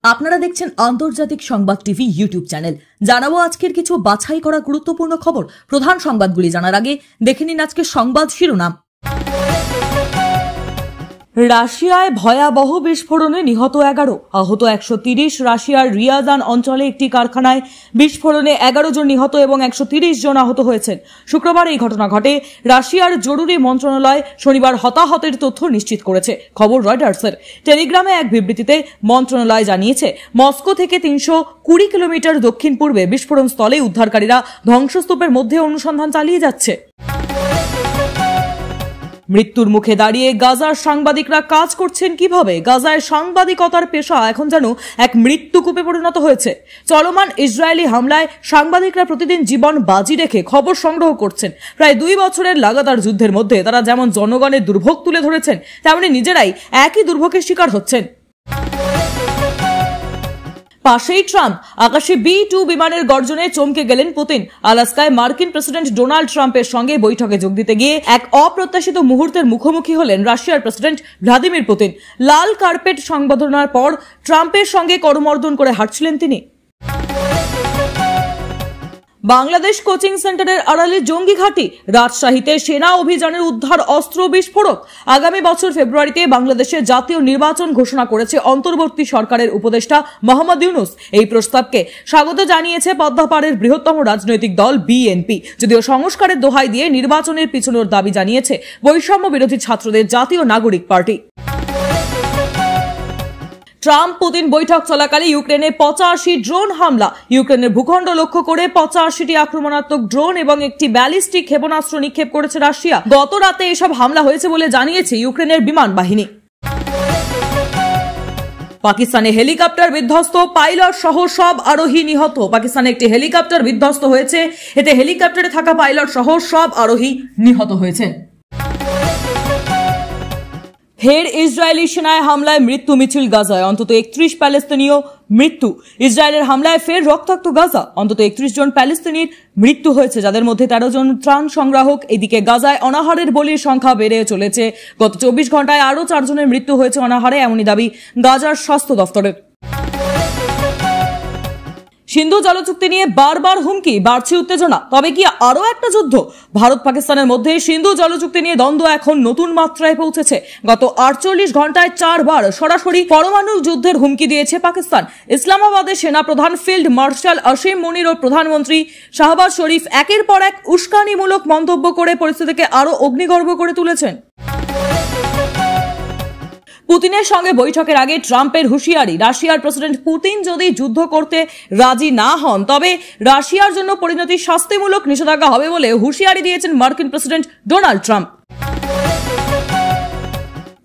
আপনারা দেখছেন আন্তর্জাতিক সংবাদ টিভি ইউটিউব চ্যানেল। জানাবো আজকের কিছু বাছাই করা গুরুত্বপূর্ণ খবর। প্রধান সংবাদগুলি জানার আগে দেখে নিন আজকের সংবাদ শিরোনাম। রাশিয়ায় ভয়াবহ বিস্ফোরণে নিহত 11, আহত 130। রাশিয়ার রিয়াজান অঞ্চলে একটি কারখানায় বিস্ফোরণে 11 জন নিহত এবং 130 জন আহত হয়েছেন। শুক্রবার এই ঘটনা ঘটে। রাশিয়ার জরুরি মন্ত্রণালয় শনিবার হতাহতের তথ্য নিশ্চিত করেছে। খবর রয়টার্সের। টেলিগ্রামে এক বিবৃতিতে মন্ত্রণালয় জানিয়েছে, মস্কো থেকে 320 কিলোমিটার দক্ষিণ পূর্বে বিস্ফোরণ স্থলে উদ্ধারকারীরা ধ্বংসস্তূপের মধ্যে অনুসন্ধান চালিয়ে যাচ্ছে। মৃত্যুর মুখে দাঁড়িয়ে গাজার সাংবাদিকরা কাজ করছেন কিভাবে? গাজায় সাংবাদিকতার পেশা এখন যেন এক মৃত্যুকূপে পরিণত হয়েছে। চলমান ইসরায়েলি হামলায় সাংবাদিকরা প্রতিদিন জীবন বাজি রেখে খবর সংগ্রহ করছেন। প্রায় 2 বছরের লাগাতার যুদ্ধের মধ্যে তারা যেমন জনগণের দুর্ভোগ তুলে ধরেছেন, তেমনি নিজেরাই একই দুর্ভোগের শিকার হচ্ছেন। পাশেই ট্রাম্প। আকাশে B-2 বিমানের গর্জনে চমকে গেলেন পুতিন। আলাস্কায় মার্কিন প্রেসিডেন্ট ডোনাল্ড ট্রাম্পের সঙ্গে বৈঠকে যোগ দিতে গিয়ে এক অপ্রত্যাশিত মুহূর্তের মুখোমুখি হলেন রাশিয়ার প্রেসিডেন্ট ভ্লাদিমির পুতিন। লাল কার্পেট সংবর্ধনার পর ট্রাম্পের সঙ্গে করমর্দন করে হাঁটছিলেন তিনি। বাংলাদেশ কোচিং সেন্টারের আড়ালে জঙ্গি ঘাঁটি। রাজশাহীতে সেনা অভিযানের উদ্ধার অস্ত্র বিস্ফোরক। আগামী বছর ফেব্রুয়ারিতে বাংলাদেশে জাতীয় নির্বাচন ঘোষণা করেছে অন্তর্বর্তী সরকারের উপদেষ্টা মোহাম্মদ ইউনুস। এই প্রস্তাবকে স্বাগত জানিয়েছে পদ্মাপাড়ের বৃহত্তম রাজনৈতিক দল বিএনপি। যদিও সংস্কারের দোহাই দিয়ে নির্বাচনের পিছনের দাবি জানিয়েছে বৈষম্য বিরোধী ছাত্রদের জাতীয় নাগরিক পার্টি। ট্রাম্প পুতিন বৈঠক চলাকালে ইউক্রেনে 85 ড্রোন হামলা। ইউক্রেনের ভূখণ্ড লক্ষ্য করে 85টি আক্রমণাত্মক ড্রোন এবং একটি ব্যালিস্টিক ক্ষেপণাস্ত্র নিক্ষেপ করেছে রাশিয়া। গত রাতে এসব হামলা হয়েছে বলে জানিয়েছে ইউক্রেনের বিমান বাহিনী। পাকিস্তানে হেলিকপ্টার বিধ্বস্ত, পাইলট সহ সব আরোহী নিহত। পাকিস্তানে একটি হেলিকপ্টার বিধ্বস্ত হয়েছে, এতে হেলিকপ্টারে থাকা পাইলট সহ সব আরোহী নিহত হয়েছে। ফের ইসরায়েলি সেনায় হামলায় মৃত্যু মিছিল গাজায়, অন্তত 31 প্যালেস্তিনীয় মৃত্যু। ইসরায়েলের হামলায় ফের রক্তাক্ত গাজা, অন্তত 31 জন প্যালেস্তিনির মৃত্যু হয়েছে, যাদের মধ্যে 13 জন ত্রাণ সংগ্রাহক। এদিকে গাজায় অনাহারের বলির সংখ্যা বেড়ে চলেছে। গত 24 ঘন্টায় আরও 4 জনের মৃত্যু হয়েছে অনাহারে, এমনই দাবি গাজার স্বাস্থ্য দফতরের। সিন্ধু জলচুক্তি নিয়ে বারবার হুমকি, বাড়ছে উত্তেজনা। তবে কি আরো একটা যুদ্ধ? ভারত পাকিস্তানের মধ্যে সিন্ধু জলচুক্তি নিয়ে দ্বন্দ্ব এখন নতুন মাত্রায় পৌঁছেছে। গত 48 ঘন্টায় 4 বার সরাসরি পরমাণু যুদ্ধের হুমকি দিয়েছে পাকিস্তান। ইসলামাবাদে সেনা প্রধান ফিল্ড মার্শাল আসিম মুনির ও প্রধানমন্ত্রী শাহবাজ শরীফ একের পর এক উস্কানিমূলক মন্তব্য করে পরিস্থিতিকে আরো অগ্নিগর্ভ করে তুলেছেন। পুতিনের সঙ্গে বৈঠকের আগে ট্রাম্পের হুঁশিয়ারি, রাশিয়ার প্রেসিডেন্ট পুতিন যদি যুদ্ধ করতে রাজি না হন তবে রাশিয়ার জন্য পরিণতি শাস্তিমূলক নিষেধাজ্ঞা হবে বলে হুঁশিয়ারি দিয়েছেন মার্কিন প্রেসিডেন্ট ডোনাল্ড ট্রাম্প।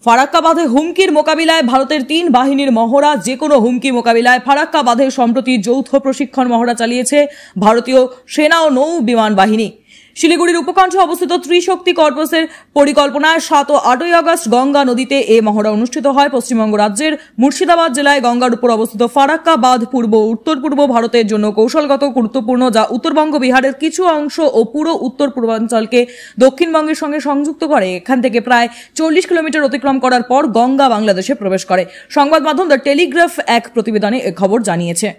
ফারাক্কা বাঁধে হুমকির মোকাবিলায় ভারতের 3 বাহিনীর মহড়া। যে কোনো হুমকি মোকাবিলায় ফারাক্কা বাঁধে সম্প্রতি যৌথ প্রশিক্ষণ মহড়া চালিয়েছে ভারতীয় সেনা ও নৌ বিমান বাহিনী। শিলিগুড়ির উপকণ্ঠে অবস্থিত ত্রিশক্তি কর্পসের পরিকল্পনায় 7 ও 8ই আগস্ট গঙ্গা নদীতে এ মহড়া অনুষ্ঠিত হয়। পশ্চিমবঙ্গ রাজ্যের মুর্শিদাবাদ জেলায় গঙ্গার উপর অবস্থিত ফারাক্কা বাঁধ পূর্ব উত্তর পূর্ব ভারতের জন্য কৌশলগত গুরুত্বপূর্ণ, যা উত্তরবঙ্গ বিহারের কিছু অংশ ও পুরো উত্তর পূর্বাঞ্চলকে দক্ষিণবঙ্গের সঙ্গে সংযুক্ত করে। এখান থেকে প্রায় 40 কিলোমিটার অতিক্রম করার পর গঙ্গা বাংলাদেশে প্রবেশ করে। সংবাদ মাধ্যম দ্য টেলিগ্রাফ এক প্রতিবেদনে এ খবর জানিয়েছে।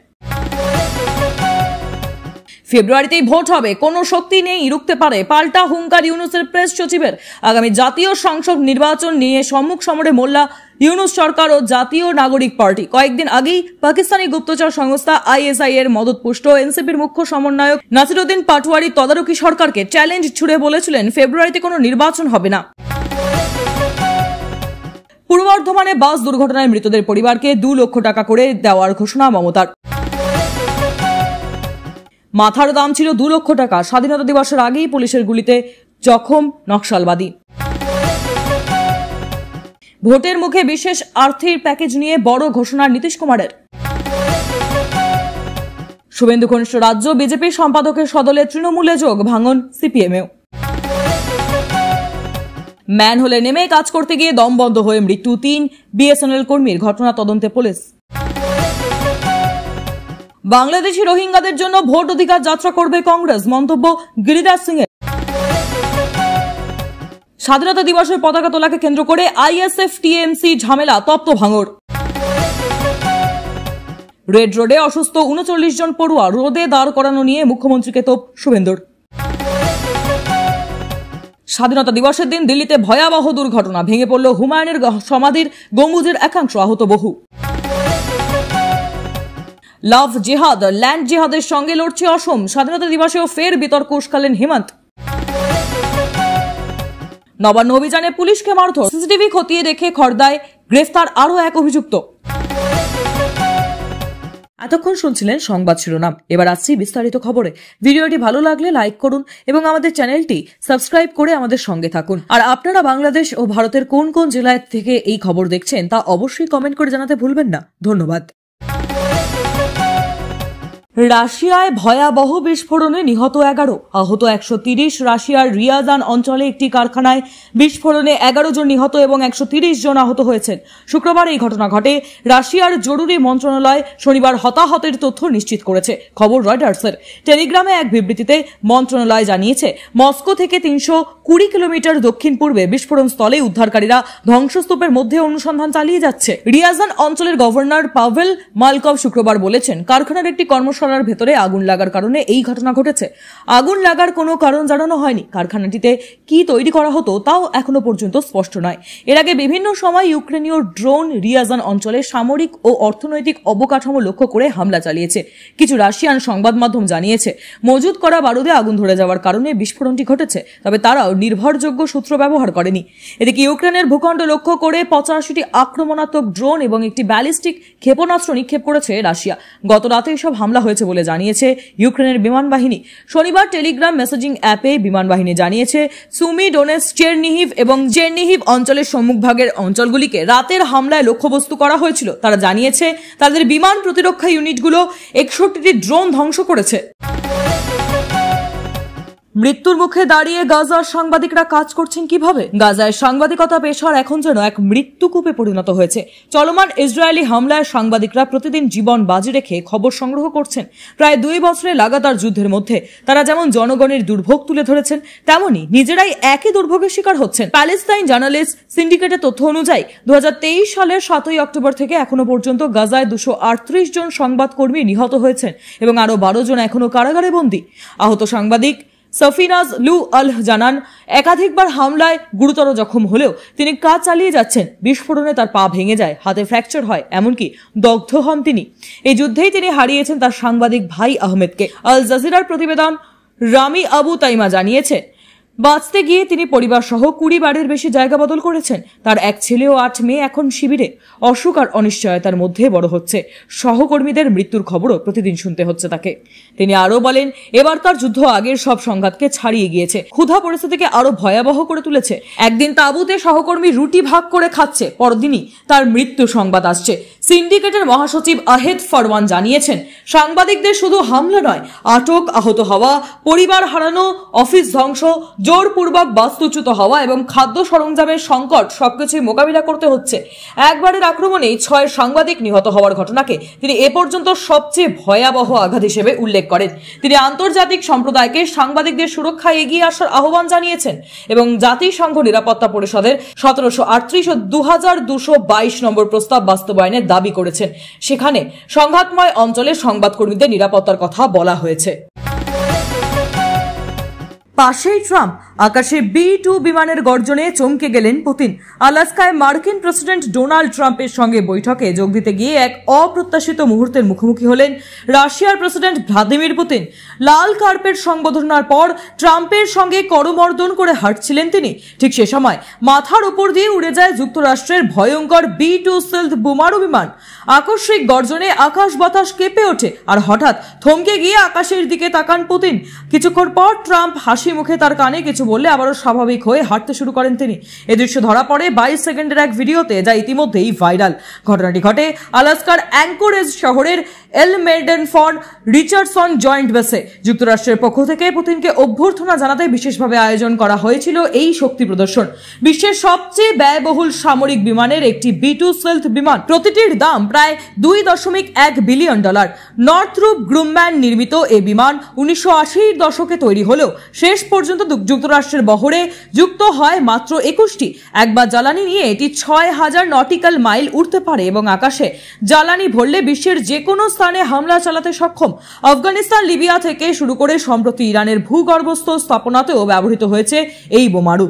ফেব্রুয়ারিতেই ভোট হবে, কোনো শক্তি নেই রুখতে পারে, পাল্টা হুঙ্কার ইউনুসের প্রেস সচিবের। আগামী জাতীয় সংসদ নির্বাচন নিয়ে সম্মুখ সমরে মোল্লা ইউনুস সরকার ও জাতীয় নাগরিক পার্টি। কয়েকদিন আগেই পাকিস্তানি গুপ্তচর সংস্থা ISI এর মদতপুষ্ট এনসিপির মুখ্য সমন্বয়ক নাসিরউদ্দিন পাটোয়ারি তদারকি সরকারকে চ্যালেঞ্জ ছুড়ে বলেছিলেন ফেব্রুয়ারিতে কোনো নির্বাচন হবে না। পূর্ব বর্ধমানে বাস দুর্ঘটনায় মৃতদের পরিবারকে 2 লক্ষ টাকা করে দেওয়ার ঘোষণা মমতার। মাথার দাম ছিল 2 লক্ষ টাকা। স্বাধীনতা দিবসের আগেই পুলিশের গুলিতে জখম নকশালবাদী। ভোটের মুখে বিশেষ আর্থিক প্যাকেজ নিয়ে বড় ঘোষণা নীতিশ কুমারের। শুভেন্দু ঘনিষ্ঠ রাজ্য বিজেপির সম্পাদকের সদলে তৃণমূলে যোগ, ভাঙন সিপিএমেও। ম্যানহোলে নেমে কাজ করতে গিয়ে দম বন্ধ হয়ে মৃত্যু 3 বিএসএনএল কর্মীর, ঘটনা তদন্তে পুলিশ। বাংলাদেশি রোহিঙ্গাদের জন্য ভোট অধিকার যাত্রা করবে কংগ্রেস, মন্তব্য গিরিরাজ সিং এর। স্বাধীনতা দিবসের পতাকা তোলাকে কেন্দ্র করে ISF TMC ঝামেলা, তপ্ত ভাঙড়। রেড রোডে অসুস্থ ৩৯ জন পড়ুয়া রোদে দাঁড় করানো নিয়ে মুখ্যমন্ত্রীকে তোপ শুভেন্দুর। স্বাধীনতা দিবসের দিন দিল্লিতে ভয়াবহ দুর্ঘটনা, ভেঙে পড়ল হুমায়ুনের সমাধির গম্বুজের একাংশ, আহত বহু। লাভ জিহাদ, ল্যান্ড জিহাদের সঙ্গে লড়ছে অসম, স্বাধীনতা দিবসেও ফের বিতর্ক উস্কালেন হেমন্ত। নবান্ন অভিযানে পুলিশকে মারধর, সিসিটিভি খতিয়ে দেখে খড়দায় গ্রেফতার আরও এক অভিযুক্ত। এতক্ষণ শুনছিলেন সংবাদ শিরোনাম, এবার আসছি বিস্তারিত খবরে। ভিডিওটি ভালো লাগলে লাইক করুন এবং আমাদের চ্যানেলটি সাবস্ক্রাইব করে আমাদের সঙ্গে থাকুন। আর আপনারা বাংলাদেশ ও ভারতের কোন কোন জেলায় থেকে এই খবর দেখছেন তা অবশ্যই কমেন্ট করে জানাতে ভুলবেন না। ধন্যবাদ। রাশিয়ায় ভয়াবহ বিস্ফোরণে নিহত 11, আহত 130। রাশিয়ার রিয়াজান অঞ্চলে একটি কারখানায় বিস্ফোরণে 11 জন নিহত এবং 130 জন আহত হয়েছেন। শুক্রবার এই ঘটনা ঘটে। রাশিয়ার জরুরি মন্ত্রণালয় শনিবার হতাহতের তথ্য নিশ্চিত করেছে। খবর রয়টার্সের। টেলিগ্রামে এক বিবৃতিতে মন্ত্রণালয় জানিয়েছে, মস্কো থেকে 320 কিলোমিটার দক্ষিণ পূর্বে বিস্ফোরণ স্থলে উদ্ধারকারীরা ধ্বংসস্তূপের মধ্যে অনুসন্ধান চালিয়ে যাচ্ছে। রিয়াজান অঞ্চলের গভর্নর পাভেল মালকভ শুক্রবার বলেছেন, কারখানার একটি কর্মশালার ভেতরে আগুন লাগার কারণে এই ঘটনা ঘটেছে। আগুন লাগার কোনো কারণ জানানো হয়নি। কারখানাটিতে কি তৈরি করা হতো তাও এখনো পর্যন্ত স্পষ্ট নয়। এর আগে বিভিন্ন সময় ইউক্রেনীয় ড্রোন রিয়াজান অঞ্চলে সামরিক ও অর্থনৈতিক অবকাঠামো লক্ষ্য করে হামলা চালিয়েছে। কিছু রাশিয়ান সংবাদ মাধ্যম জানিয়েছে, মজুত করা বারুদে আগুন ধরে যাওয়ার কারণে বিস্ফোরণটি ঘটেছে, তবে তারাও নির্ভরযোগ্য সূত্র ব্যবহার করেনি। এদিকে ইউক্রেনের ভূখণ্ড লক্ষ্য করে 85টি আক্রমণাত্মক ড্রোন এবং একটি ব্যালিস্টিক ক্ষেপণাস্ত্র নিক্ষেপ করেছে রাশিয়া। গত রাতে এসব হামলা হয়েছে বলে জানিয়েছে ইউক্রেনের বিমান বাহিনী। শনিবার টেলিগ্রাম মেসেজিং অ্যাপে বিমান বাহিনী জানিয়েছে, সুমি, ডোনেটস্ক, চেরনিহিভ এবং চেরনিহিভ অঞ্চলের সম্মুখভাগের অঞ্চলগুলিকে রাতের হামলায় লক্ষ্যবস্তু করা হয়েছিল। তারা জানিয়েছে তাদের বিমান প্রতিরক্ষা ইউনিটগুলো 61টি ড্রোন ধ্বংস করেছে। মৃত্যুর মুখে দাঁড়িয়ে গাজার সাংবাদিকরা কাজ করছেন কিভাবে? গাজায় সাংবাদিকতা পেশার এখন যেন এক মৃত্যুকূপে পরিণত হয়েছে। চলমান ইসরায়েলি হামলায় সাংবাদিকরা প্রতিদিন জীবন বাজি রেখে খবর সংগ্রহ করছেন। প্রায় 2 বছরের লাগাতার যুদ্ধের মধ্যে তারা যেমন জনগণের দুর্ভোগ তুলে ধরেছেন, তেমনি নিজেরাই একই দুর্ভোগের শিকার হচ্ছেন। প্যালেস্তাইন জার্নালিস্ট সিন্ডিকেটের তথ্য অনুযায়ী 2023 সালের 7 অক্টোবর থেকে এখনো পর্যন্ত গাজায় 238 জন সংবাদকর্মী নিহত হয়েছেন এবং আরো 12 জন এখনো কারাগারে বন্দী। আহত সাংবাদিক সফিনাজ লু আল জানান, একাধিকবার হামলায় গুরুতর জখম হলেও তিনি কাজ চালিয়ে যাচ্ছেন। বিস্ফোরণে তার পা ভেঙে যায়, হাতে ফ্র্যাকচার হয়, এমনকি দগ্ধ হন তিনি। এই যুদ্ধেই তিনি হারিয়েছেন তার সাংবাদিক ভাই আহমেদকে। আল জাজিরার প্রতিবেদন রামি আবু তাইমা জানিয়েছে, বাঁচতে গিয়ে তিনি পরিবার সহ 20 বারের বেশি জায়গা বদল করেছেন। তার এক ছেলে ও 8 মেয়ে এখন শিবিরে। অসুখ আর অনিশ্চয়তার মধ্যে বড় হচ্ছে। সহকর্মীদের মৃত্যুর খবরও প্রতিদিন শুনতে হচ্ছে তাকে। তিনি আরো বলেন, এবার তার যুদ্ধ আগের সব সংঘাতকে ছাড়িয়ে গিয়েছে। ক্ষুধা পরিস্থিতিকে আরো ভয়াবহ করে তুলেছে। একদিন তাঁবুতে সহকর্মী রুটি ভাগ করে খাচ্ছে, পরদিনই তার মৃত্যু সংবাদ আসছে। সিন্ডিকেটের মহাসচিব আহেদ ফরওয়ান জানিয়েছেন, সাংবাদিকদের শুধু হামলা নয়, আটক, আহত হওয়া, পরিবার হারানো, অফিস ধ্বংস, জোরপূর্বক বাস্তুচ্যুত হওয়া এবং খাদ্য সরঞ্জামের সংকট সবকিছুই মোকাবিলা করতে হচ্ছে। একবারের আক্রমণেই 6 সাংবাদিক নিহত হওয়ার ঘটনাকে তিনি এ পর্যন্ত সবচেয়ে ভয়াবহ আঘাত হিসেবে উল্লেখ করেন। তিনি আন্তর্জাতিক সম্প্রদায়কে সাংবাদিকদের সুরক্ষায় এগিয়ে আসার আহ্বান জানিয়েছেন এবং জাতিসংঘ নিরাপত্তা পরিষদের 1738 ও 2222 নম্বর প্রস্তাব বাস্তবায়নের দাবি করেছেন। সেখানে সংঘাতময় অঞ্চলে সংবাদকর্মীদের নিরাপত্তার কথা বলা হয়েছে। পাশেই ট্রাম্প, আকাশে B-2 বিমানের গর্জনে চমকে গেলেন পুতিন। আলাস্কায় মার্কিন প্রেসিডেন্ট ডোনাল্ড ট্রাম্পের সঙ্গে বৈঠকে যোগ দিতে গিয়ে এক অপ্রত্যাশিত মুহূর্তের মুখোমুখি হলেন রাশিয়ার প্রেসিডেন্ট ভ্লাদিমির পুতিন। লাল কার্পেট সংবর্ধনার পর ট্রাম্পের সঙ্গে করমর্দন করে হাঁটছিলেন তিনি। ঠিক সে সময় মাথার উপর দিয়ে উড়ে যায় যুক্তরাষ্ট্রের ভয়ঙ্কর B-2 স্টেলথ বোমারু বিমান। আকস্মিক গর্জনে আকাশ বাতাস কেঁপে ওঠে আর হঠাৎ থমকে গিয়ে আকাশের দিকে তাকান পুতিন। কিছুক্ষণ পর ট্রাম্প হাসি মুখে তার কানে কিছু বললে আবারও স্বাভাবিক হয়ে হাঁটতে শুরু করেন তিনি। এ দৃশ্য ধরা পড়ে 22 সেকেন্ডের এক ভিডিওতে, যা ইতিমধ্যেই ভাইরাল। ঘটনাটি ঘটে আলাস্কার অ্যাঙ্কোরেজ শহরের এলমেডেনফর্ড রিচার্ডসন জয়েন্ট বেসে। যুক্তরাষ্ট্রের পক্ষ থেকে পুতিনকে অভ্যর্থনা জানাতে বিশেষভাবে আয়োজন করা হয়েছিল এই শক্তি প্রদর্শন। বিশ্বের সবচেয়ে ব্যয়বহুল সামরিক বিমানের একটি B-2 স্টেলথ বিমান, প্রতিটির দাম প্রায় $2.1 বিলিয়ন। নর্থরুপ গ্রুম্যান নির্মিত এই বিমান 1980-র দশকে তৈরি হলেও শেষ পর্যন্ত যুক্তরাষ্ট্রের বহরে যুক্ত হয় মাত্র 21টি। একবার জ্বালানি নিয়ে এটি 6000 নটিক্যাল মাইল উড়তে পারে এবং আকাশে জ্বালানি ভরলে বিশ্বের যে কোনো স্থানে হামলা চালাতে সক্ষম। আফগানিস্তান, লিবিয়া থেকে শুরু করে সম্প্রতি ইরানের ভূগর্ভস্থ স্থাপনাতেও ব্যবহৃত হয়েছে এই বোমারু।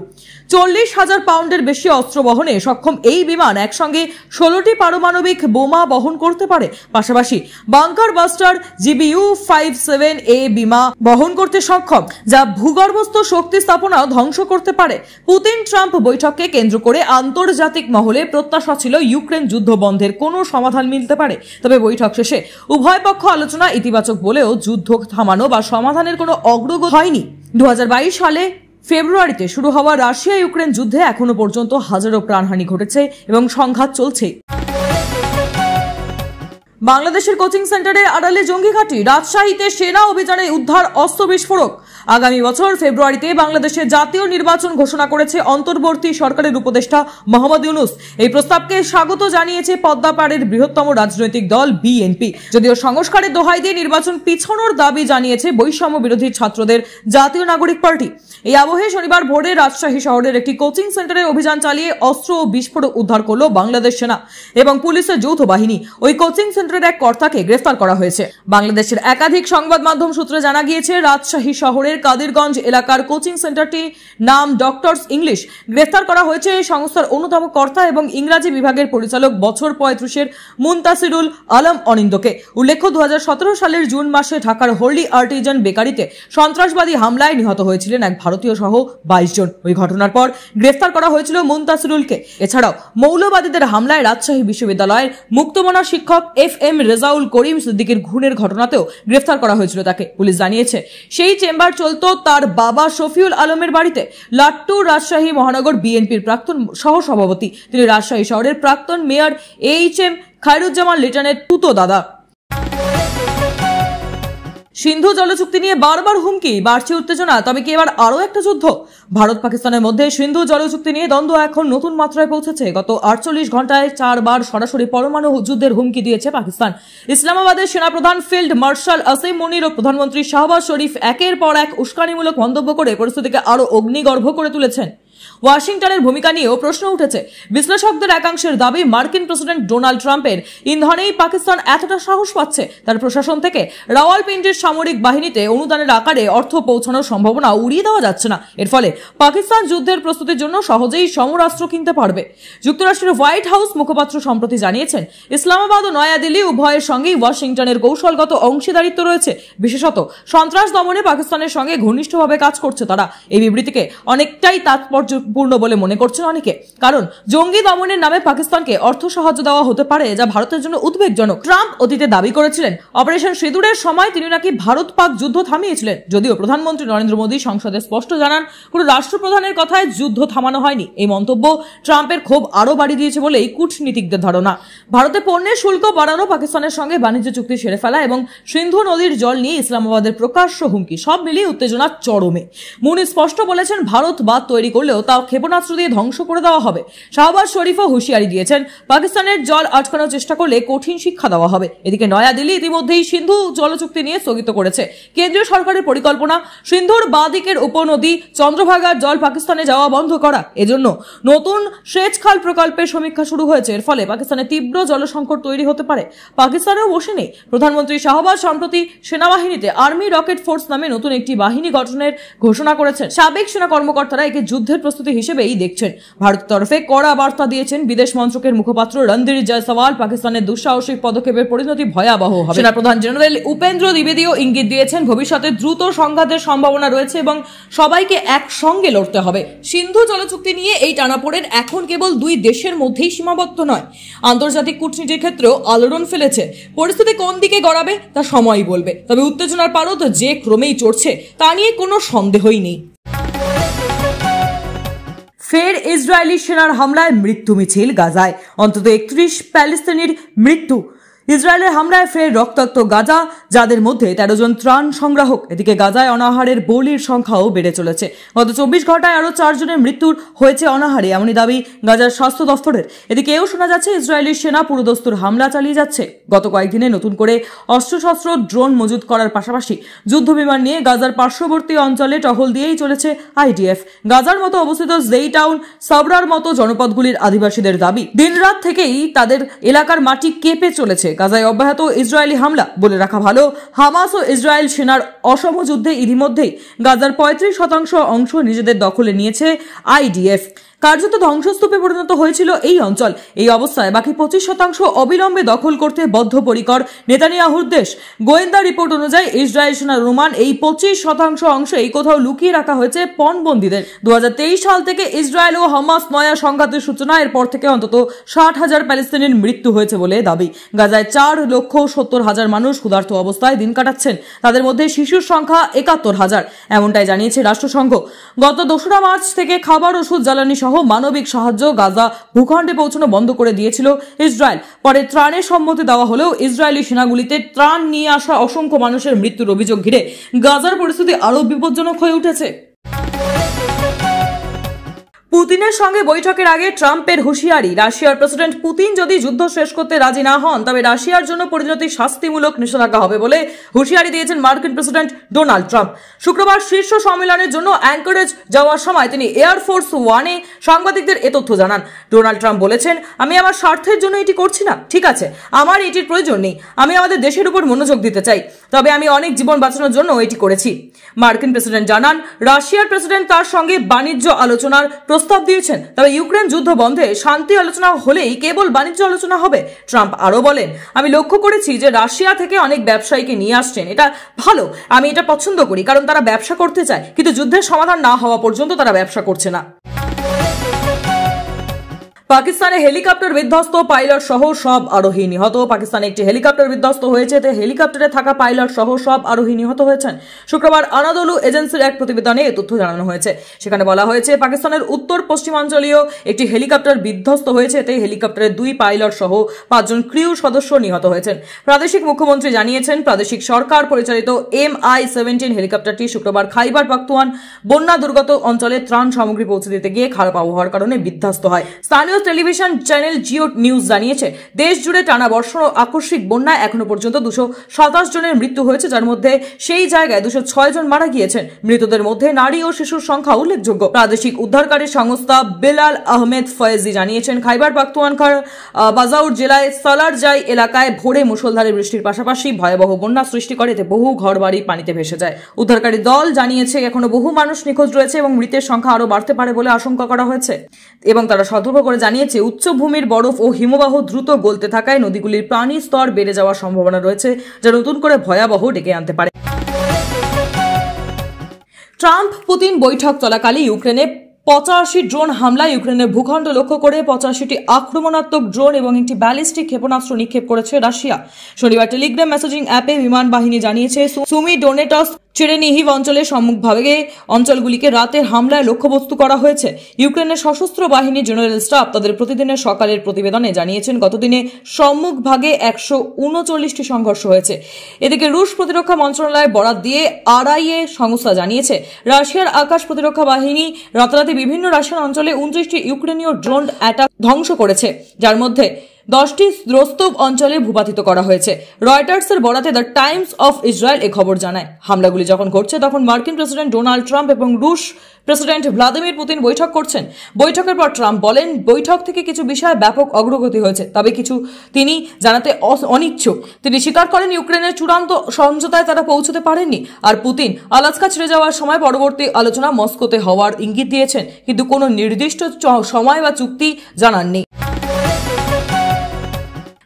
40,000 পাউন্ডের বেশি অস্ত্র বহনে সক্ষম এই বিমান একসঙ্গে 16টি পারমাণবিক বোমা বহন করতে পারে। পাশাপাশি বাংকার বাস্টার GBU-57A বিমা বহন করতে সক্ষম, যা ভূগর্ভস্থ শক্তি স্থাপনাও ধ্বংস করতে পারে। পুতিন ট্রাম্প বৈঠককে কেন্দ্র করে আন্তর্জাতিক মহলে প্রত্যাশা ছিল ইউক্রেন যুদ্ধ বন্ধের কোনো সমাধান মিলতে পারে। তবে বৈঠক শেষে উভয় পক্ষ আলোচনা ইতিবাচক বলেও যুদ্ধ থামানো বা সমাধানের কোনো অগ্রগতি হয়নি। 2022 সালে ফেব্রুয়ারিতে শুরু হওয়া রাশিয়া ইউক্রেন যুদ্ধে এখনো পর্যন্ত হাজারো প্রাণহানি ঘটেছে এবং সংঘাত চলছে। বাংলাদেশের কোচিং সেন্টারের আড়ালে জঙ্গি ঘাঁটি, রাজশাহীতে সেনা অভিযানে উদ্ধার অস্ত্র বিস্ফোরক। আগামী বছর ফেব্রুয়ারিতে বাংলাদেশের জাতীয় নির্বাচন ঘোষণা করেছে অন্তর্বর্তী সরকারের উপদেষ্টা মোহাম্মদ ইউনূস। এই প্রস্তাবকে স্বাগত জানিয়েছে পদ্মাপাড়ের বৃহত্তম রাজনৈতিক দল বিএনপি। যদিও সংস্কারের দোহাই দিয়ে নির্বাচন পিছানোর দাবি জানিয়েছে বৈষম্য বিরোধী ছাত্রদের জাতীয় নাগরিক পার্টি। এই আবহে শনিবার ভোরে রাজশাহী শহরের একটি কোচিং সেন্টারে অভিযান চালিয়ে অস্ত্র ও বিস্ফোরক উদ্ধার করল বাংলাদেশ সেনা এবং পুলিশের যৌথ বাহিনী। ওই কোচিং সেন্টারের এক কর্তাকে গ্রেফতার করা হয়েছে। বাংলাদেশের একাধিক সংবাদ মাধ্যম সূত্রে জানা গিয়েছে, রাজশাহী শহরের কাদিরগঞ্জ এলাকার কোচিং সেন্টারটি নাম ডক্টরস ইংলিশ। গ্রেফতার করা হয়েছে এই সংস্থার অন্যতম কর্তা এবং ইংরাজি বিভাগের পরিচালক বছর 35-এর মুনতাসিরুল আলম অনিন্দকে। উল্লেখ্য, 2017 সালের জুন মাসে ঢাকার হোলি আর্টিজান বেকারিতে সন্ত্রাসবাদী হামলায় নিহত হয়েছিলেন এক ভারতীয় সহ 22 জন। ওই ঘটনার পর গ্রেফতার করা হয়েছিল মুনতাসিরুলকে। এছাড়াও মৌলবাদীদের হামলায় রাজশাহী বিশ্ববিদ্যালয়ের মুক্তমনা শিক্ষক FM রেজাউল করিম সিদ্দিকের খুনের ঘটনাতেও গ্রেফতার করা হয়েছিল তাকে। পুলিশ জানিয়েছে, সেই চেম্বার চলত তার বাবা শফিউল আলমের বাড়িতে। লাট্টু রাজশাহী মহানগর বিএনপির প্রাক্তন সহসভাপতি। তিনি রাজশাহী শহরের প্রাক্তন মেয়র HM খায়রুজ্জামান লিটনের তুতো দাদা। সিন্ধু জলচুক্তি নিয়ে বারবার হুমকি, বাড়ছে উত্তেজনা। তবে কি এবার আরো একটা যুদ্ধ? ভারত পাকিস্তানের মধ্যে সিন্ধু জলচুক্তি নিয়ে দ্বন্দ্ব এখন নতুন মাত্রায় পৌঁছেছে। গত 48 ঘন্টায় 4 বার সরাসরি পরমাণু যুদ্ধের হুমকি দিয়েছে পাকিস্তান। ইসলামাবাদের সেনাপ্রধান ফিল্ড মার্শাল আসিম মুনির ও প্রধানমন্ত্রী শাহবাজ শরীফ একের পর এক উস্কানিমূলক মন্তব্য করে পরিস্থিতিকে আরো অগ্নিগর্ভ করে তুলেছেন। ওয়াশিংটনের ভূমিকা নিয়েও প্রশ্ন উঠেছে। বিশ্লেষকদের একাংশের দাবি, মার্কিন প্রেসিডেন্ট ডোনাল্ড ট্রাম্পের ইন্ধনেই পাকিস্তান এতটা সাহস পাচ্ছে। তার প্রশাসন থেকে রাওয়ালপিন্ডির সামরিক বাহিনীতে অনুদানের আকারে অর্থ পৌঁছানোর সম্ভাবনা উড়িয়ে দেওয়া যাচ্ছে না। এর ফলে পাকিস্তান যুদ্ধের প্রস্তুতির জন্য সহজেই সমরাস্ত্র কিনতে পারবে। যুক্তরাষ্ট্রের হোয়াইট হাউস মুখপাত্র সম্প্রতি জানিয়েছেন, ইসলামাবাদ ও নয়াদিল্লি উভয়ের সঙ্গেই ওয়াশিংটনের কৌশলগত অংশীদারিত্ব রয়েছে। বিশেষত সন্ত্রাস দমনে পাকিস্তানের সঙ্গে ঘনিষ্ঠভাবে কাজ করছে তারা। এই বিবৃতিকে অনেকটাই তাৎপর্যপূর্ণ বলে মনে করছেন অনেকে, কারণ জঙ্গি দমনের নামে পাকিস্তানকে অর্থ সাহায্য দেওয়া হতে পারে, যা ভারতের জন্য উদ্বেগজনক। ট্রাম্প অতীতে দাবি করেছিলেন, অপারেশন সিঁদুরের সময় তিনি নাকি ভারত পাক যুদ্ধ থামিয়েছিলেন। যদিও প্রধানমন্ত্রী নরেন্দ্র মোদী সংসদে স্পষ্ট জানান, কোন রাষ্ট্রপ্রধানের কথায় যুদ্ধ থামানো হয়নি। এই মন্তব্য ট্রাম্পের ক্ষোভ আরো বাড়িয়ে দিয়েছে বলেই কূটনীতিকদের ধারণা। ভারতে পণ্যের শুল্ক বাড়ানো, পাকিস্তানের সঙ্গে বাণিজ্য চুক্তি সেরে ফেলা এবং সিন্ধু নদীর জল নিয়ে ইসলামাবাদের প্রকাশ্য হুমকি, সব মিলিয়ে উত্তেজনা চরমে। মুনি স্পষ্ট বলেছেন, ভারত বাঁধ তৈরি করলেও তা ক্ষেপণাস্ত্র দিয়ে ধ্বংস করে দেওয়া হবে। শাহবাজ শরীফও হুঁশিয়ারি দিয়েছেন, পাকিস্তানের জল আটকানোর চেষ্টা করলে কঠিন শিক্ষা দেওয়া হবে। এদিকে নয়াদিল্লি ইতিমধ্যেই সিন্ধু জলচুক্তি নিয়ে স্থগিত করেছে। কেন্দ্রীয় সরকারের পরিকল্পনা, সিন্ধুর বাঁদিকের উপনদী চন্দ্রভাগার জল পাকিস্তানে যাওয়া বন্ধ করা। এজন্য নতুন সেচ খাল প্রকল্পের সমীক্ষা শুরু হয়েছে। এর ফলে পাকিস্তানে তীব্র জলসংকট তৈরি হতে পারে। পাকিস্তানেও বসে নেই। প্রধানমন্ত্রী শাহবাজ সম্প্রতি সেনাবাহিনীতে আর্মি রকেট ফোর্স নামে নতুন একটি বাহিনী গঠনের ঘোষণা করেছেন। সাবেক সেনা কর্মকর্তারা একে যুদ্ধের প্রস্তুতি হিসেবেই দেখছেন। ভারতের তরফে কড়া বার্তা দিয়েছেন বিদেশ মন্ত্রকের মুখপাত্র রণধীর জয়সওয়াল। পাকিস্তানের দুঃসাহসিক পদক্ষেপের পরিণতি ভয়াবহ হবে। সেনাপ্রধান জেনারেল উপেন্দ্র দ্বিবেদীও ইঙ্গিত দিয়েছেন, ভবিষ্যতে দ্রুত সংঘাতের সম্ভাবনা রয়েছে এবং সবাইকে একসঙ্গে লড়তে হবে। সিন্ধু জলচুক্তি নিয়ে এই টানাপোড়েন এখন কেবল দুই দেশের মধ্যেই সীমাবদ্ধ নয়, আন্তর্জাতিক কূটনীতির ক্ষেত্রেও আলোড়ন ফেলেছে। পরিস্থিতি কোন দিকে গড়াবে তা সময়ই বলবে। তবে উত্তেজনার পারদ যে ক্রমেই চড়ছে তা নিয়ে কোনো সন্দেহই নেই। ফের ইসরায়েলি সেনার হামলায় মৃত্যু মিছিল গাজায়, অন্তত 31 প্যালেস্তিনির মৃত্যু। ইসরায়েলের হামলায় ফের রক্তাক্ত গাজা, যাদের মধ্যে 13 জন ত্রাণ সংগ্রাহক। এদিকে গাজায় অনাহারের বলির সংখ্যাও বেড়ে চলেছে। গত 24 ঘন্টায় আরো 4 জনের মৃত্যুর হয়েছে অনাহারে, এমনই দাবি গাজার স্বাস্থ্য দফতরের। এদিকে এও শোনা যাচ্ছে, ইসরায়েলি সেনা পুরোদস্তুর হামলা চালিয়ে যাচ্ছে। গত কয়েকদিনে নতুন করে অস্ত্রশস্ত্র, ড্রোন মজুত করার পাশাপাশি যুদ্ধ বিমান নিয়ে গাজার পার্শ্ববর্তী অঞ্চলে টহল দিয়েই চলেছে IDF। গাজার মতো অবস্থিত জেইটাউন, সাবরার মতো জনপদগুলির আদিবাসীদের দাবি, দিনরাত থেকেই তাদের এলাকার মাটি কেঁপে চলেছে। গাজায় অব্যাহত ইসরায়েলি হামলা। বলে রাখা ভালো, হামাস ও ইসরায়েল সেনার অসম যুদ্ধে ইতিমধ্যেই গাজার 35% অংশ নিজেদের দখলে নিয়েছে আইডিএফ। কার্যত ধ্বংসস্তূপে পরিণত হয়েছিল এই অঞ্চল। এই অবস্থায় বাকি 25% অবিলম্বে দখল করতে বদ্ধপরিকর নেতানিয়াহুর দেশ। গোয়েন্দা রিপোর্ট অনুযায়ী ইসরায়েল সেনার অনুমান এই 25% অংশেই কোথাও লুকিয়ে রাখা হয়েছে পণবন্দীদের। 2023 সাল থেকে ইসরায়েল ও হামাস নয়া সংঘাতের সূচনা, এরপর থেকে অন্তত 60,000 প্যালেস্তিনির মৃত্যু হয়েছে বলে দাবি। গাজায় 4,70,000 মানুষ ক্ষুধার্ত অবস্থায় দিন কাটাচ্ছেন, তাদের মধ্যে শিশুর সংখ্যা 71,000, এমনটাই জানিয়েছে রাষ্ট্রসংঘ। গত 2 মার্চ থেকে খাবার, ওষুধ, জ্বালানি সহ মানবিক সাহায্য গাজা ভূখণ্ডে পৌঁছানো বন্ধ করে দিয়েছিল ইসরায়েল। পরে ত্রাণের সম্মতি দেওয়া হলেও ইসরায়েলি সেনাগুলিতে ত্রাণ নিয়ে আসা অসংখ্য মানুষের মৃত্যুর অভিযোগ ঘিরে গাজার পরিস্থিতি আরও বিপজ্জনক হয়ে উঠেছে। পুতিনের সঙ্গে বৈঠকের আগে ট্রাম্পের হুঁশিয়ারি, রাশিয়ার প্রেসিডেন্ট পুতিন যদি যুদ্ধ শেষ করতে রাজি না হন তবে রাশিয়ার জন্য পরিণতি শাস্তিমূলক নিষেধাজ্ঞা হবে বলে হুঁশিয়ারি দিয়েছেন মার্কিন প্রেসিডেন্ট ডোনাল্ড ট্রাম্প। শুক্রবার শীর্ষ সম্মেলনের জন্য অ্যাঙ্কারেজ যাওয়ার সময় তিনি এয়ারফোর্স ওয়ানে সাংবাদিকদের এ তথ্য জানান। ডোনাল্ড ট্রাম্প বলেছেন, আমি আমার স্বার্থের জন্য এটি করছি না, ঠিক আছে, আমার এটির প্রয়োজন নেই, আমি আমাদের দেশের উপর মনোযোগ দিতে চাই, তবে আমি অনেক জীবন বাঁচানোর জন্য এটি করেছি। মার্কিন প্রেসিডেন্ট জানান, রাশিয়ার প্রেসিডেন্ট তার সঙ্গে বাণিজ্য আলোচনার প্রস্তাব দিয়েছেন, তবে ইউক্রেন যুদ্ধ বন্ধে শান্তি আলোচনা হলেই কেবল বাণিজ্য আলোচনা হবে। ট্রাম্প আরো বলেন, আমি লক্ষ্য করেছি যে রাশিয়া থেকে অনেক ব্যবসায়ীকে নিয়ে আসছেন, এটা ভালো, আমি এটা পছন্দ করি, কারণ তারা ব্যবসা করতে চায়, কিন্তু যুদ্ধের সমাধান না হওয়া পর্যন্ত তারা ব্যবসা করছে না। পাকিস্তানে হেলিকপ্টার বিধ্বস্ত, পাইলট সহ সব আরোহী নিহত। পাকিস্তানে একটি হেলিকপ্টার বিধ্বস্ত হয়েছে, এতে হেলিকপ্টারে থাকা পাইলট সহ সব আরোহী নিহত হয়েছেন। শুক্রবার আনাদোলু এজেন্সির এক প্রতিবেদনে এই তথ্য জানানো হয়েছে। সেখানে বলা হয়েছে, পাকিস্তানের উত্তর পশ্চিমাঞ্চলীয় একটি হেলিকপ্টার বিধ্বস্ত হয়েছে, এতে হেলিকপ্টারের 2 পাইলট সহ 5 জন ক্রিউ সদস্য নিহত হয়েছেন। প্রাদেশিক মুখ্যমন্ত্রী জানিয়েছেন, প্রাদেশিক সরকার পরিচালিত MI-17 হেলিকপ্টারটি শুক্রবার খাইবার পাখতুয়ান বন্যা দুর্গত অঞ্চলে ত্রাণ সামগ্রী পৌঁছে দিতে গিয়ে খারাপ আবহাওয়ার কারণে বিধ্বস্ত হয়। স্থানীয় টেলিভিশন চ্যানেল জিও নিউজ জানিয়েছে, দেশ জুড়ে টানা বর্ষণ ও আকস্মিক বন্যায় এখনো পর্যন্ত 227 জনের মৃত্যু হয়েছে, যার মধ্যে সেই জায়গায় 206 জন মারা গিয়েছেন। মৃতদের মধ্যে নারী ও শিশুর সংখ্যা উল্লেখযোগ্য। প্রাদেশিক উদ্ধারকারী সংস্থা বেলাল আহমেদ ফয়েজি জানিয়েছেন, খাইবার পাখতুয়ানখার বাজাউর জেলায় সালারজাই এলাকায় ভোরে মুষলধারে বৃষ্টির পাশাপাশি ভয়াবহ বন্যা সৃষ্টি করে, এতে বহু ঘরবাড়ি পানিতে ভেসে যায়। উদ্ধারকারী দল জানিয়েছে, এখনো বহু মানুষ নিখোঁজ রয়েছে এবং মৃতের সংখ্যা আরো বাড়তে পারে বলে আশঙ্কা করা হয়েছে। এবং তারা সতর্ক করে জানিয়েছে, উচ্চভূমির বরফ ও হিমবাহ দ্রুত গলতে থাকায় নদীগুলির পানির স্তর বেড়ে যাওয়ার সম্ভাবনা রয়েছে, যা নতুন করে ভয়াবহ ডেকে আনতে পারে। ট্রাম্প পুতিন বৈঠক চলাকালে ইউক্রেনে 85 ড্রোন হামলা। ইউক্রেনের ভূখণ্ড লক্ষ্য করে 85টি আক্রমণাত্মক ড্রোন এবং একটি ব্যালিস্টিক ক্ষেপণাস্ত্র নিক্ষেপ করেছে রাশিয়া। শনিবার টেলিগ্রাম মেসেজিং অ্যাপে বিমান বাহিনী জানিয়েছে, সুমি ডোনেটস চেরেনিহিভ অঞ্চলের সম্মুখভাগে অঞ্চলগুলিকে রাতের হামলায় লক্ষ্যবস্তু করা হয়েছে। ইউক্রেনের সশস্ত্র বাহিনী জেনারেল স্টাফ তাদের প্রতিদিনের সকালের প্রতিবেদনে জানিয়েছেন, গতদিনে সম্মুখভাগে 139টি সংঘর্ষ হয়েছে। এদিকে রুশ প্রতিরক্ষা মন্ত্রণালয় বরাত দিয়ে RIA সংস্থা জানিয়েছে, রাশিয়ার আকাশ প্রতিরক্ষা বাহিনী রাতারাতি বিভিন্ন রাশিয়ান অঞ্চলে 29টি ইউক্রেনীয় ড্রোন অ্যাটাক ধ্বংস করেছে, যার মধ্যে 10টি রোস্তভ অঞ্চলে ভূপাতিত করা হয়েছে। রয়টার্সের বরাতে দ্য টাইমস অফ ইসরায়েল এ খবর জানায়। হামলাগুলি যখন ঘটছে তখন মার্কিন প্রেসিডেন্ট ডোনাল্ড ট্রাম্প এবং রুশ প্রেসিডেন্ট ভ্লাদিমির পুতিন বৈঠক করছেন। বৈঠকের পর ট্রাম্প বলেন, বৈঠক থেকে কিছু বিষয়ে ব্যাপক অগ্রগতি হয়েছে, তবে কিছু তিনি জানাতে অনিচ্ছুক। তিনি স্বীকার করেন, ইউক্রেনের চূড়ান্ত সমঝোতায় তারা পৌঁছতে পারেননি। আর পুতিন আলাস্কা ছেড়ে যাওয়ার সময় পরবর্তী আলোচনা মস্কোতে হওয়ার ইঙ্গিত দিয়েছেন, কিন্তু কোনো নির্দিষ্ট সময় বা চুক্তি জানাননি।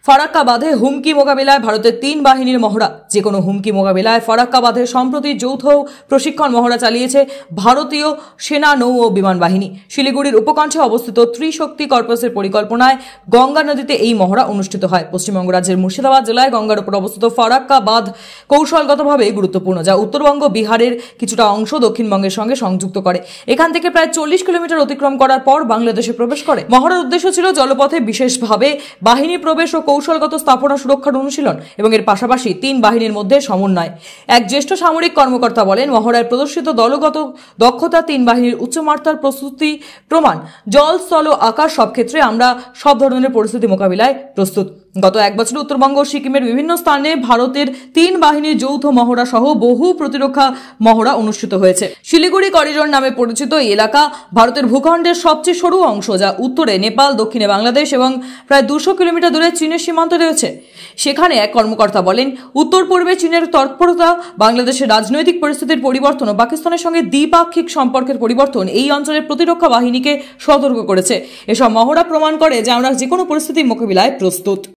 ফারাক্কা বাঁধে হুমকি মোকাবিলায় ভারতের 3 বাহিনীর মহড়া। যে কোনো হুমকি মোকাবিলায় ফারাক্কা বাঁধে সম্প্রতি যৌথ প্রশিক্ষণ মহড়া চালিয়েছে ভারতীয় সেনা, নৌ ও বিমান বাহিনী। শিলিগুড়ির উপকণ্ঠে অবস্থিত ত্রিশক্তি কর্পাসের পরিকল্পনায় গঙ্গা নদীতে এই মহড়া অনুষ্ঠিত হয়। পশ্চিমবঙ্গ রাজ্যের মুর্শিদাবাদ জেলায় গঙ্গার উপর অবস্থিত ফারাক্কা বাঁধ কৌশলগতভাবে গুরুত্বপূর্ণ, যা উত্তরবঙ্গ, বিহারের কিছুটা অংশ দক্ষিণবঙ্গের সঙ্গে সংযুক্ত করে। এখান থেকে প্রায় 40 কিলোমিটার অতিক্রম করার পর বাংলাদেশে প্রবেশ করে। মহড়ার উদ্দেশ্য ছিল জলপথে বিশেষভাবে বাহিনী প্রবেশ ও কৌশলগত স্থাপনা সুরক্ষার অনুশীলন এবং এর পাশাপাশি 3 বাহিনীর মধ্যে সমন্বয়। এক জ্যেষ্ঠ সামরিক কর্মকর্তা বলেন, মহড়ায় প্রদর্শিত দলগত দক্ষতা 3 বাহিনীর উচ্চমাত্রার প্রস্তুতি প্রমাণ। জল, স্থল ও আকাশ সব ক্ষেত্রে আমরা সব ধরনের পরিস্থিতি মোকাবিলায় প্রস্তুত। গত এক বছরে উত্তরবঙ্গ ও সিকিমের বিভিন্ন স্থানে ভারতের 3 বাহিনীর যৌথ মহড়া সহ বহু প্রতিরক্ষা মহড়া অনুষ্ঠিত হয়েছে। শিলিগুড়ি করিডোর নামে পরিচিত এই এলাকা ভারতের ভূখণ্ডের সবচেয়ে সরু অংশ, যা উত্তরে নেপাল, দক্ষিণে বাংলাদেশ এবং প্রায় 200 কিলোমিটার দূরে চীনের সীমান্তে রয়েছে। সেখানে এক কর্মকর্তা বলেন, উত্তর পূর্বে চীনের তৎপরতা, বাংলাদেশের রাজনৈতিক পরিস্থিতির পরিবর্তন ও পাকিস্তানের সঙ্গে দ্বিপাক্ষিক সম্পর্কের পরিবর্তন এই অঞ্চলের প্রতিরক্ষা বাহিনীকে সতর্ক করেছে। এসব মহড়া প্রমাণ করে যে আমরা যে কোনো পরিস্থিতি মোকাবিলায় প্রস্তুত।